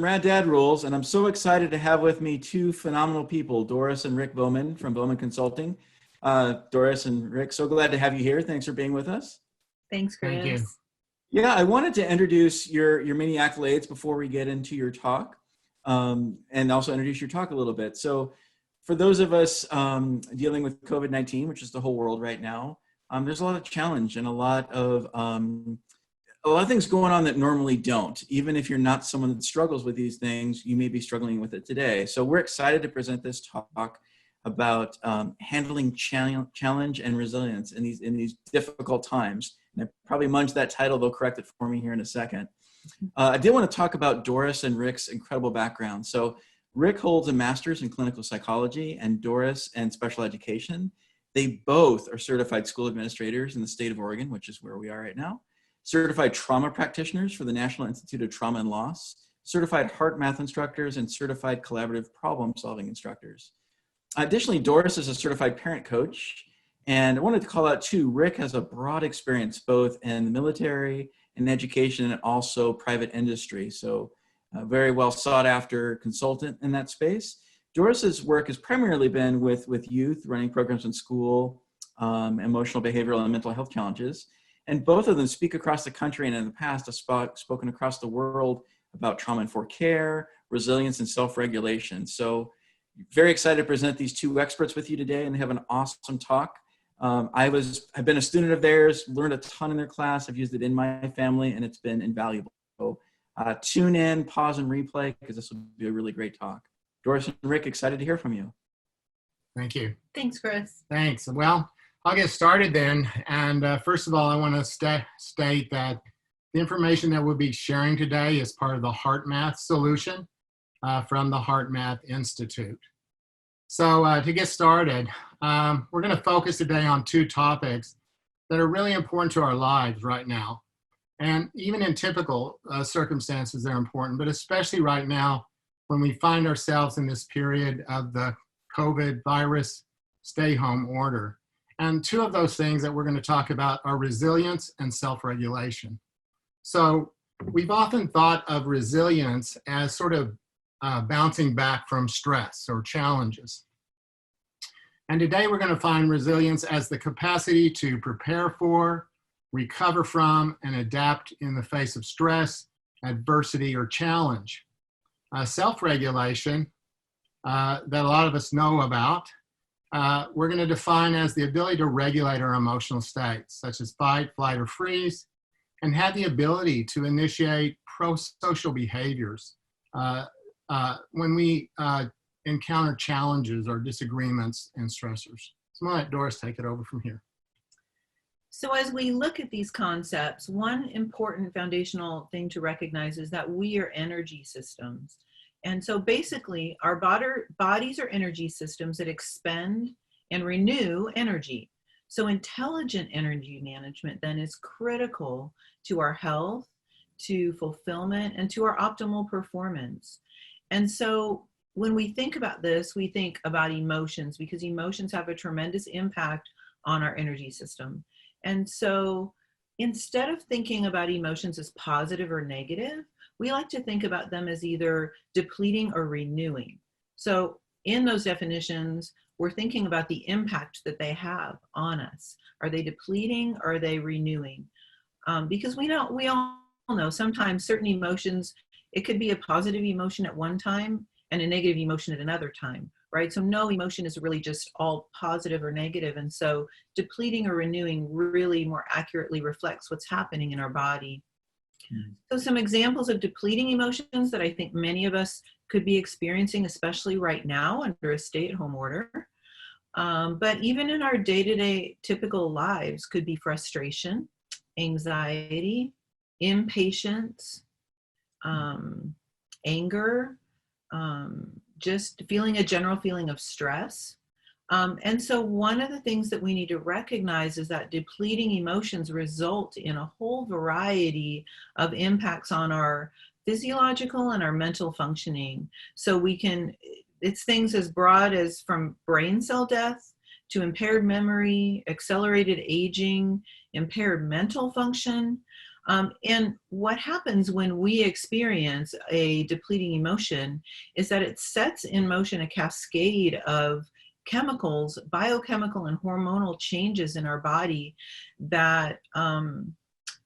Rad Dad Rules, and I'm so excited to have with me two phenomenal people, Doris and Rick Bowman from Bowman Consulting. Doris and Rick, so glad to have you here. Thanks for being with us. Thanks, Chris. Thank you. Yeah, I wanted to introduce your many accolades before we get into your talk, and also introduce your talk a little bit. So for those of us dealing with COVID-19, which is the whole world right now, there's a lot of challenge and a lot of things going on that normally don't. Even if you're not someone that struggles with these things, you may be struggling with it today. So we're excited to present this talk about handling challenge and resilience in these difficult times. And I probably munged that title, they'll correct it for me here in a second. I did want to talk about Doris and Rick's incredible background. So Rick holds a master's in clinical psychology and Doris in special education. They both are certified school administrators in the state of Oregon, which is where we are right now. Certified trauma practitioners for the National Institute of Trauma and Loss, certified heart math instructors, and certified collaborative problem-solving instructors. Additionally, Doris is a certified parent coach. And I wanted to call out too, Rick has a broad experience both in the military and education and also private industry. So a very well sought after consultant in that space. Doris's work has primarily been with youth, running programs in school, emotional, behavioral, and mental health challenges. And both of them speak across the country and in the past have spoken across the world about trauma-informed care, resilience, and self-regulation. So very excited to present these two experts with you today and have an awesome talk. I've been a student of theirs, learned a ton in their class. I've used it in my family and it's been invaluable. So tune in, pause and replay because this will be a really great talk. Doris and Rick, excited to hear from you. Thank you. Thanks, Chris. Thanks. Well, I'll get started then. And first of all, I want to state that the information that we'll be sharing today is part of the Heart Math solution from the Heart Math Institute. So to get started, we're going to focus today on two topics that are really important to our lives right now. And even in typical circumstances, they're important, but especially right now when we find ourselves in this period of the COVID virus stay-home order. And two of those things that we're going to talk about are resilience and self-regulation. So we've often thought of resilience as sort of bouncing back from stress or challenges. And today we're going to find resilience as the capacity to prepare for, recover from, and adapt in the face of stress, adversity, or challenge. Self-regulation that a lot of us know about, we're going to define as the ability to regulate our emotional states, such as fight, flight, or freeze, and have the ability to initiate pro-social behaviors when we encounter challenges or disagreements and stressors. So I'm going to let Doris take it over from here. So as we look at these concepts, one important foundational thing to recognize is that we are energy systems. And so basically our bodies are energy systems that expend and renew energy. So intelligent energy management then is critical to our health, to fulfillment, and to our optimal performance. And so when we think about this, we think about emotions because emotions have a tremendous impact on our energy system. And so instead of thinking about emotions as positive or negative, we like to think about them as either depleting or renewing. So in those definitions, we're thinking about the impact that they have on us. Are they depleting or are they renewing? Because we all know sometimes certain emotions, it could be a positive emotion at one time and a negative emotion at another time, right? So no emotion is really just all positive or negative. And so depleting or renewing really more accurately reflects what's happening in our body. So some examples of depleting emotions that I think many of us could be experiencing, especially right now under a stay-at-home order. But even in our day-to-day typical lives could be frustration, anxiety, impatience, anger, just feeling a general feeling of stress. And so one of the things that we need to recognize is that depleting emotions result in a whole variety of impacts on our physiological and our mental functioning. So it's things as broad as from brain cell death to impaired memory, accelerated aging, impaired mental function, And what happens when we experience a depleting emotion is that it sets in motion a cascade of chemicals, biochemical and hormonal changes in our body that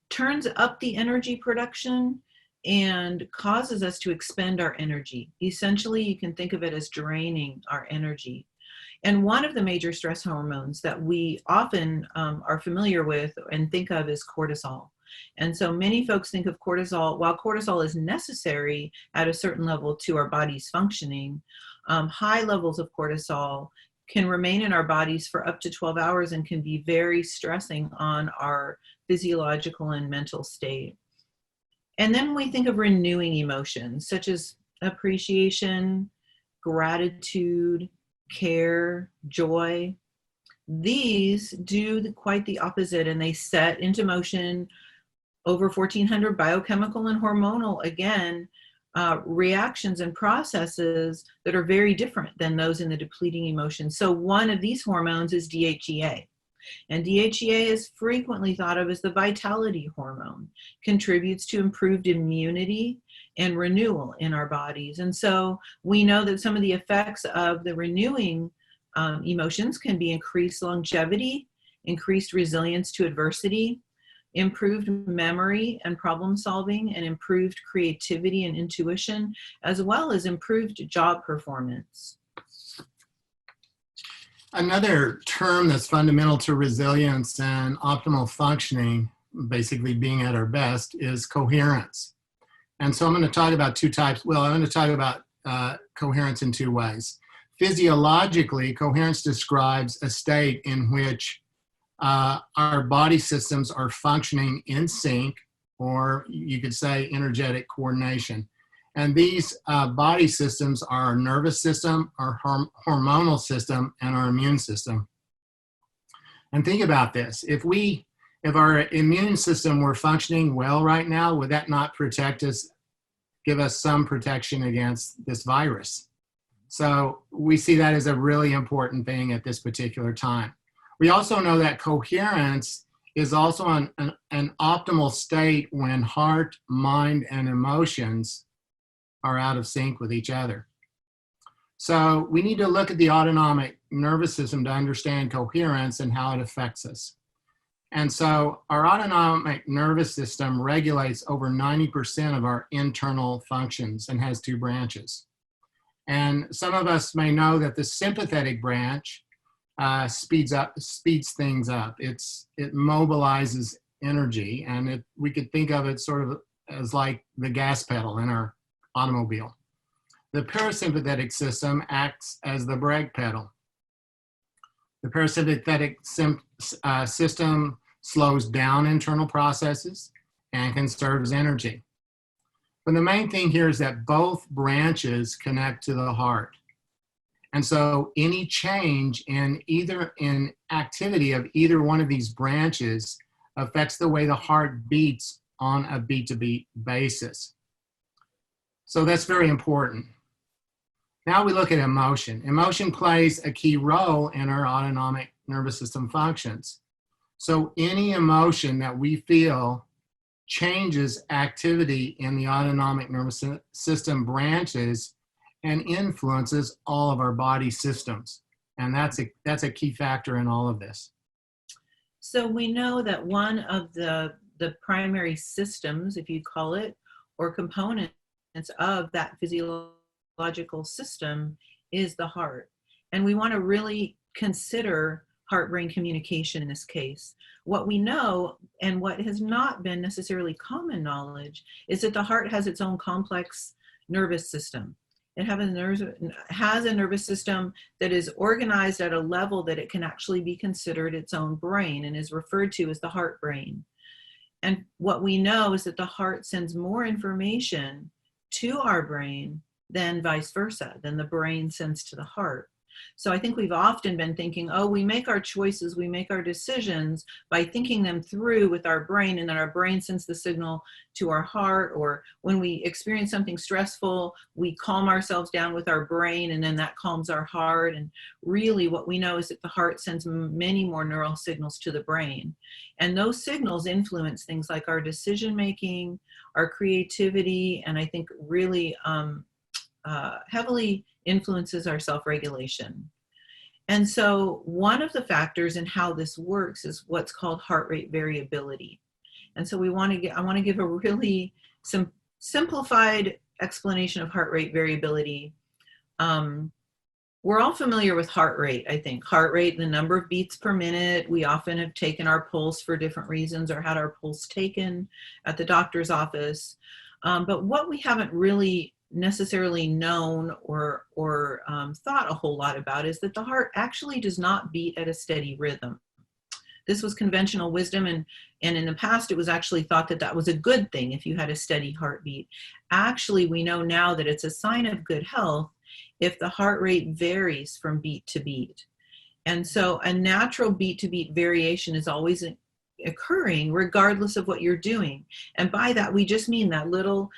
turns up the energy production and causes us to expend our energy. Essentially, you can think of it as draining our energy. And one of the major stress hormones that we often are familiar with and think of is cortisol. And so many folks think of cortisol, while cortisol is necessary at a certain level to our body's functioning, high levels of cortisol can remain in our bodies for up to 12 hours and can be very stressing on our physiological and mental state. And then we think of renewing emotions such as appreciation, gratitude, care, joy. These do quite the opposite, and they set into motion over 1,400 biochemical and hormonal, again, reactions and processes that are very different than those in the depleting emotions. So one of these hormones is DHEA. And DHEA is frequently thought of as the vitality hormone, contributes to improved immunity and renewal in our bodies. And so we know that some of the effects of the renewing emotions can be increased longevity, increased resilience to adversity, improved memory and problem solving, and improved creativity and intuition, as well as improved job performance. Another term that's fundamental to resilience and optimal functioning, basically being at our best, is coherence. And so I'm going to talk about two types. Well, I'm going to talk about coherence in two ways. Physiologically, coherence describes a state in which our body systems are functioning in sync, or you could say energetic coordination. And these body systems are our nervous system, our hormonal system, and our immune system. And think about this. If our immune system were functioning well right now, would that not protect us, give us some protection against this virus? So we see that as a really important thing at this particular time. We also know that coherence is also an optimal state when heart, mind, and emotions are out of sync with each other. So we need to look at the autonomic nervous system to understand coherence and how it affects us. And so our autonomic nervous system regulates over 90% of our internal functions and has two branches. And some of us may know that the sympathetic branch speeds things up. It mobilizes energy, and we could think of it sort of as like the gas pedal in our automobile. The parasympathetic system acts as the brake pedal. The parasympathetic system slows down internal processes and conserves energy. But the main thing here is that both branches connect to the heart. And so any change in activity of either one of these branches affects the way the heart beats on a beat-to-beat basis. So that's very important. Now we look at emotion. Emotion plays a key role in our autonomic nervous system functions. So any emotion that we feel changes activity in the autonomic nervous system branches and influences all of our body systems. And that's a key factor in all of this. So we know that one of the primary systems, if you call it, or components of that physiological system is the heart. And we want to really consider heart-brain communication in this case. What we know, and what has not been necessarily common knowledge, is that the heart has its own complex nervous system. It has a nervous system that is organized at a level that it can actually be considered its own brain and is referred to as the heart brain. And what we know is that the heart sends more information to our brain than vice versa, than the brain sends to the heart. So I think we've often been thinking, oh, we make our choices, we make our decisions by thinking them through with our brain, and then our brain sends the signal to our heart, or when we experience something stressful, we calm ourselves down with our brain, and then that calms our heart. And really what we know is that the heart sends many more neural signals to the brain. And those signals influence things like our decision making, our creativity, and I think really heavily influences our self-regulation. And so one of the factors in how this works is what's called heart rate variability. And so I want to give a really simplified explanation of heart rate variability. We're all familiar with heart rate, I think. Heart rate, the number of beats per minute. We often have taken our pulse for different reasons or had our pulse taken at the doctor's office. But what we haven't really necessarily known or thought a whole lot about is that the heart actually does not beat at a steady rhythm. This was conventional wisdom, and in the past it was actually thought that that was a good thing if you had a steady heartbeat. Actually, we know now that it's a sign of good health if the heart rate varies from beat to beat. And so a natural beat to beat variation is always occurring regardless of what you're doing. And by that, we just mean that little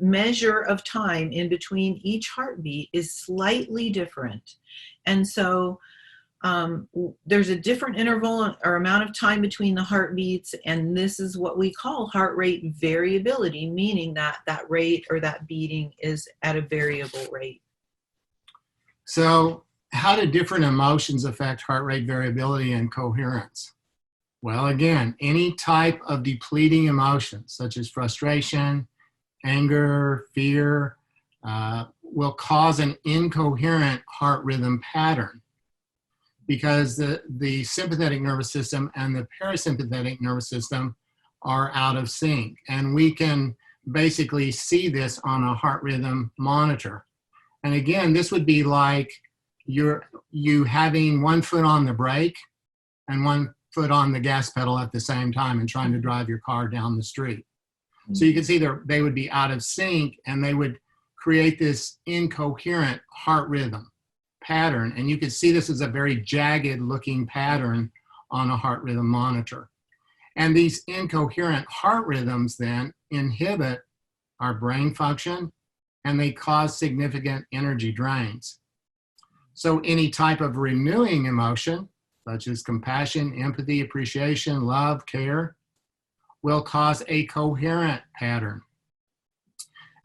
measure of time in between each heartbeat is slightly different. And so there's a different interval or amount of time between the heartbeats, and this is what we call heart rate variability, meaning that that rate or that beating is at a variable rate. So how do different emotions affect heart rate variability and coherence? Well, again, any type of depleting emotion, such as frustration, anger, fear, will cause an incoherent heart rhythm pattern, because the sympathetic nervous system and the parasympathetic nervous system are out of sync. And we can basically see this on a heart rhythm monitor. And again, this would be like you having one foot on the brake and one foot on the gas pedal at the same time and trying to drive your car down the street. So you can see they would be out of sync, and they would create this incoherent heart rhythm pattern. And you can see this as a very jagged looking pattern on a heart rhythm monitor. And these incoherent heart rhythms then inhibit our brain function, and they cause significant energy drains. So any type of renewing emotion, such as compassion, empathy, appreciation, love, care, will cause a coherent pattern.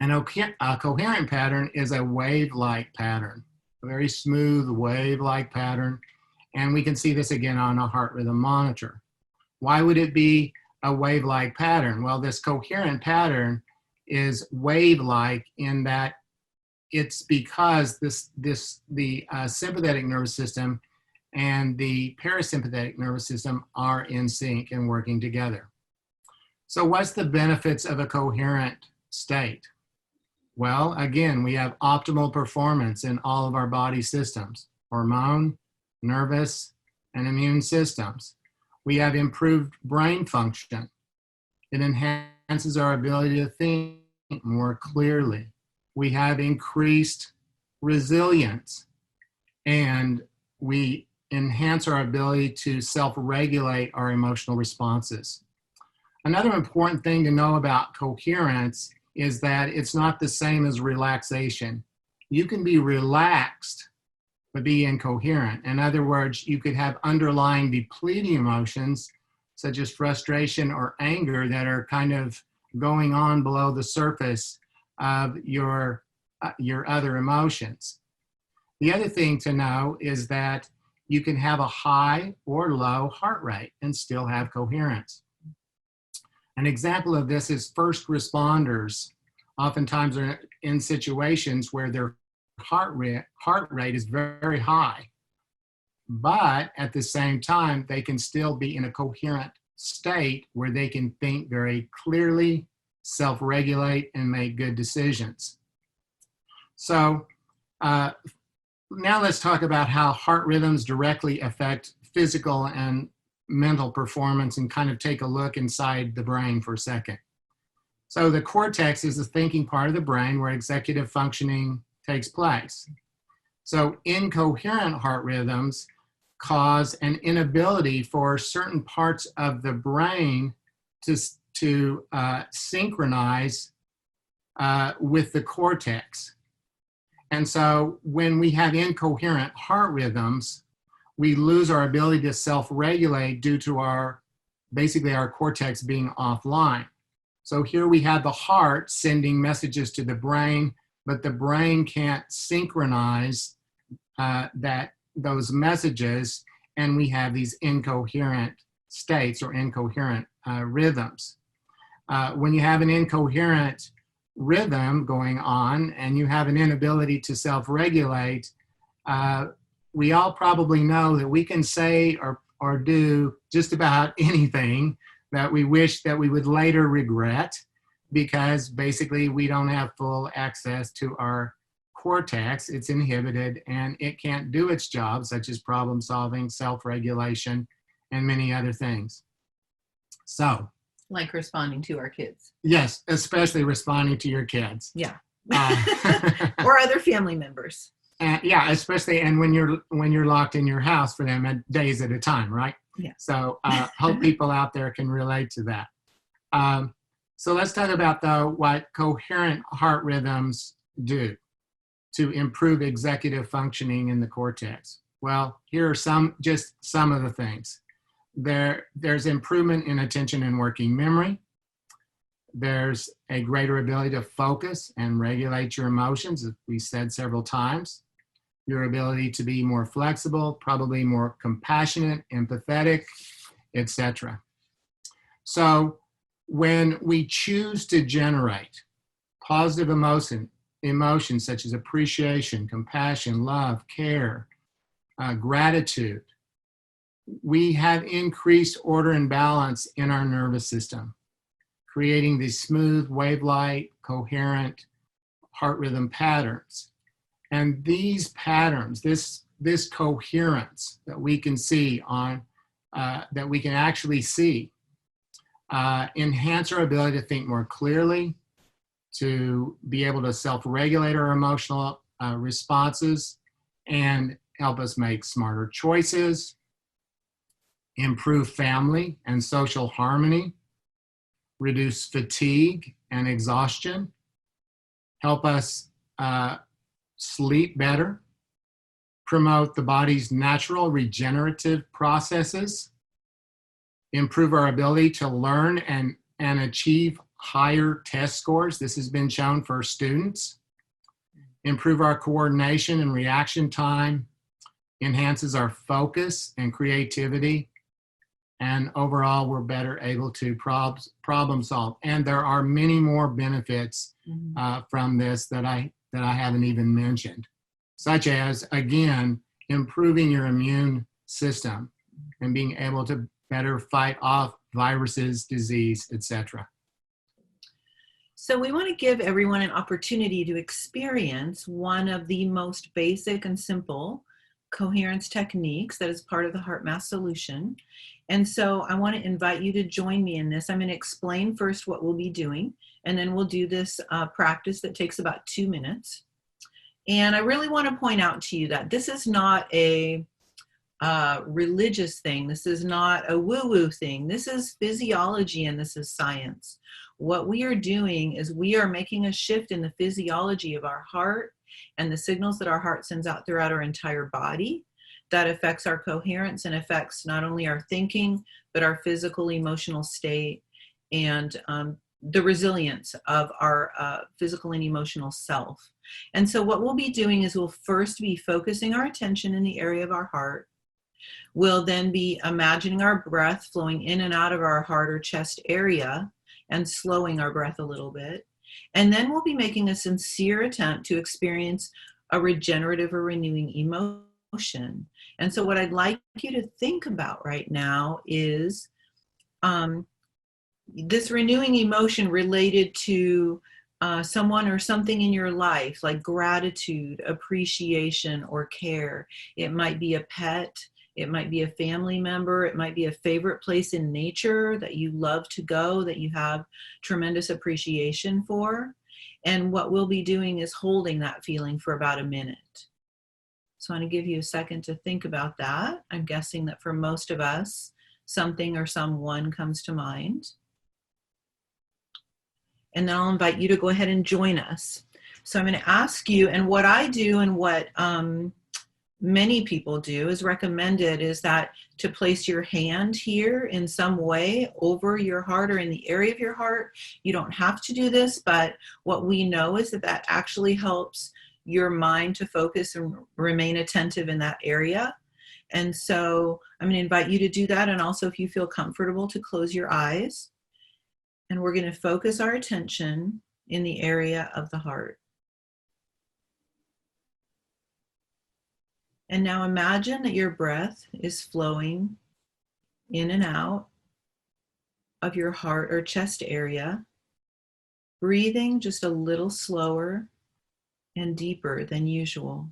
And a coherent pattern is a wave-like pattern, a very smooth wave-like pattern. And we can see this again on a heart rhythm monitor. Why would it be a wave-like pattern? Well, this coherent pattern is wave-like in that it's because the sympathetic nervous system and the parasympathetic nervous system are in sync and working together. So what's the benefits of a coherent state? Well, again, we have optimal performance in all of our body systems: hormone, nervous, and immune systems. We have improved brain function. It enhances our ability to think more clearly. We have increased resilience, and we enhance our ability to self-regulate our emotional responses. Another important thing to know about coherence is that it's not the same as relaxation. You can be relaxed but be incoherent. In other words, you could have underlying depleting emotions such as frustration or anger that are kind of going on below the surface of your other emotions. The other thing to know is that you can have a high or low heart rate and still have coherence. An example of this is first responders. Oftentimes are in situations where their heart rate is very high, but at the same time, they can still be in a coherent state where they can think very clearly, self-regulate, and make good decisions. So now let's talk about how heart rhythms directly affect physical and mental performance, and kind of take a look inside the brain for a second. So the cortex is the thinking part of the brain where executive functioning takes place. So incoherent heart rhythms cause an inability for certain parts of the brain to synchronize with the cortex. And so when we have incoherent heart rhythms, we lose our ability to self-regulate due to basically our cortex being offline. So here we have the heart sending messages to the brain, but the brain can't synchronize those messages, and we have these incoherent states or incoherent rhythms. When you have an incoherent rhythm going on and you have an inability to self-regulate, we all probably know that we can say or do just about anything that we wish that we would later regret, because basically we don't have full access to our cortex. It's inhibited and it can't do its job, such as problem solving, self-regulation, and many other things. So, like responding to our kids. Yes, especially responding to your kids. Yeah. Or other family members. Yeah, especially, and when you're locked in your house for them days at a time, right? Yeah. So hope people out there can relate to that. So let's talk about, though, what coherent heart rhythms do to improve executive functioning in the cortex. Well, here are just some of the things. There's improvement in attention and working memory. There's a greater ability to focus and regulate your emotions, as we said several times. Your ability to be more flexible, probably more compassionate, empathetic, etc. So when we choose to generate positive emotions such as appreciation, compassion, love, care, gratitude, we have increased order and balance in our nervous system, creating these smooth, wave-like, coherent heart rhythm patterns. And these patterns, this coherence that we can see that we can actually see, enhance our ability to think more clearly, to be able to self-regulate our emotional responses, and help us make smarter choices, improve family and social harmony, reduce fatigue and exhaustion, help us sleep better, promote the body's natural regenerative processes, improve our ability to learn and achieve higher test scores. This has been shown for students. Improve our coordination and reaction time, enhances our focus and creativity, and overall we're better able to problem solve. And there are many more benefits from this that I haven't even mentioned, such as, again, improving your immune system and being able to better fight off viruses, disease, etc. So we want to give everyone an opportunity to experience one of the most basic and simple coherence techniques that is part of the HeartMath solution. And so I want to invite you to join me in this. I'm going to explain first what we'll be doing, and then we'll do this practice that takes about 2 minutes. And I really want to point out to you that this is not a religious thing. This is not a woo-woo thing. This is physiology and this is science. What we are doing is we are making a shift in the physiology of our heart and the signals that our heart sends out throughout our entire body that affects our coherence and affects not only our thinking, but our physical, emotional state and the resilience of our physical and emotional self. And so what we'll be doing is we'll first be focusing our attention in the area of our heart. We'll then be imagining our breath flowing in and out of our heart or chest area and slowing our breath a little bit. And then we'll be making a sincere attempt to experience a regenerative or renewing emotion. And so what I'd like you to think about right now is this renewing emotion related to someone or something in your life, like gratitude, appreciation, or care. It might be a pet. It might be a family member. It might be a favorite place in nature that you love to go, that you have tremendous appreciation for. And what we'll be doing is holding that feeling for about a minute. So I want to give you a second to think about that. I'm guessing that for most of us, something or someone comes to mind. And then I'll invite you to go ahead and join us. So I'm going to ask you, and what I do and what many people do is recommended, is that to place your hand here in some way over your heart or in the area of your heart. You don't have to do this, but what we know is that that actually helps your mind to focus and remain attentive in that area. And so I'm going to invite you to do that. And also, if you feel comfortable, to close your eyes. And we're going to focus our attention in the area of the heart. And now imagine that your breath is flowing in and out of your heart or chest area, breathing just a little slower and deeper than usual.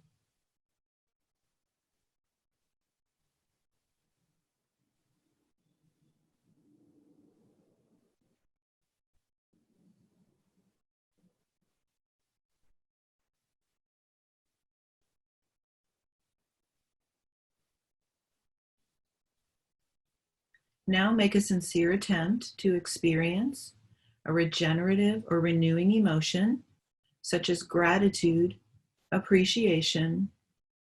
Now make a sincere attempt to experience a regenerative or renewing emotion, such as gratitude, appreciation,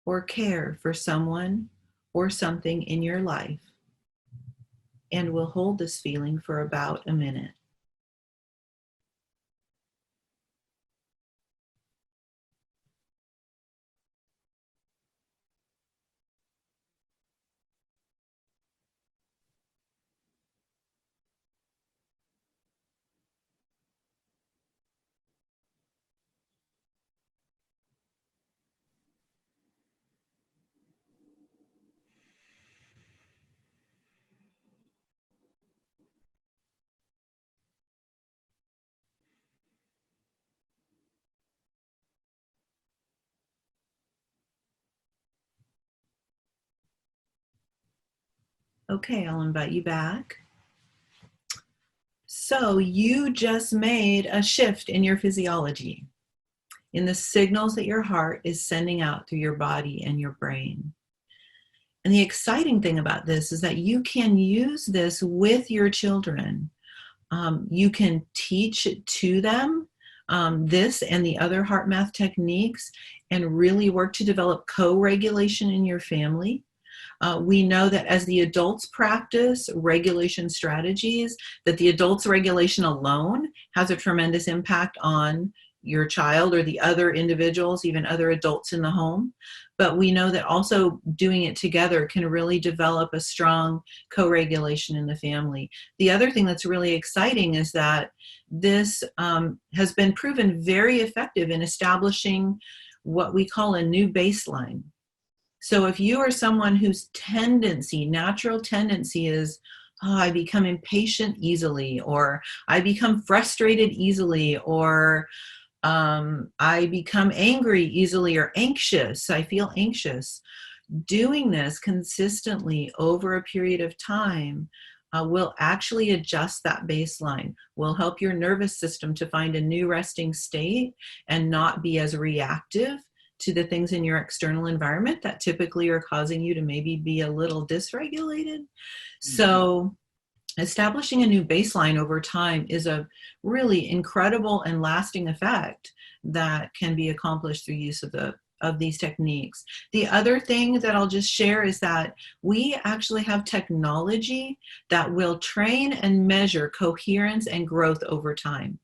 or care for someone or something in your life. And we'll hold this feeling for about a minute. Okay, I'll invite you back. So you just made a shift in your physiology, in the signals that your heart is sending out through your body and your brain. And the exciting thing about this is that you can use this with your children. You can teach to them this and the other heart math techniques and really work to develop co-regulation in your family. We know that as the adults practice regulation strategies, that the adults' regulation alone has a tremendous impact on your child or the other individuals, even other adults in the home. But we know that also doing it together can really develop a strong co-regulation in the family. The other thing that's really exciting is that this has been proven very effective in establishing what we call a new baseline. So if you are someone whose natural tendency is, oh, I become impatient easily, or I become frustrated easily, or I become angry easily or anxious, I feel anxious, doing this consistently over a period of time will actually adjust that baseline, will help your nervous system to find a new resting state and not be as reactive to the things in your external environment that typically are causing you to maybe be a little dysregulated. So establishing a new baseline over time is a really incredible and lasting effect that can be accomplished through use of these techniques. The other thing that I'll just share is that we actually have technology that will train and measure coherence and growth over time.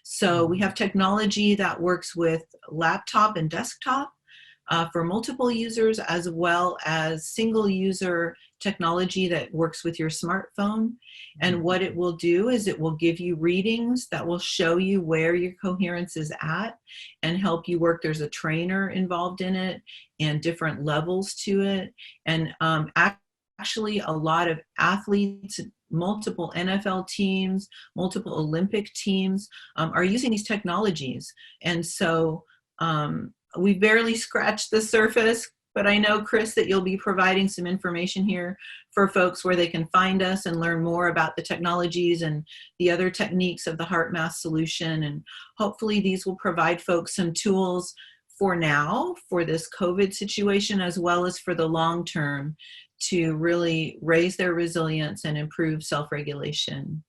So we have technology that works with laptop and desktop for multiple users, as well as single user technology that works with your smartphone. And what it will do is it will give you readings that will show you where your coherence is at and help you work. There's a trainer involved in it and different levels to it. And actually a lot of athletes, multiple NFL teams, multiple Olympic teams are using these technologies. And so we barely scratched the surface, but I know, Chris, that you'll be providing some information here for folks where they can find us and learn more about the technologies and the other techniques of the heart math solution. And hopefully these will provide folks some tools for now, for this COVID situation, as well as for the long term, to really raise their resilience and improve self-regulation.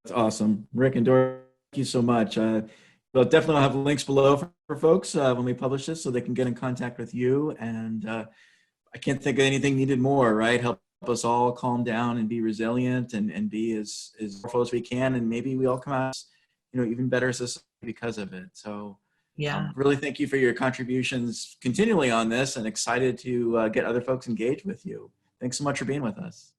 That's awesome. Rick and Doris, thank you so much. We'll definitely have links below for folks when we publish this so they can get in contact with you. And I can't think of anything needed more, right? Help us all calm down and be resilient and be as powerful as we can. And maybe we all come out, even better society because of it. So Yeah. really thank you for your contributions continually on this, and excited to get other folks engaged with you. Thanks so much for being with us.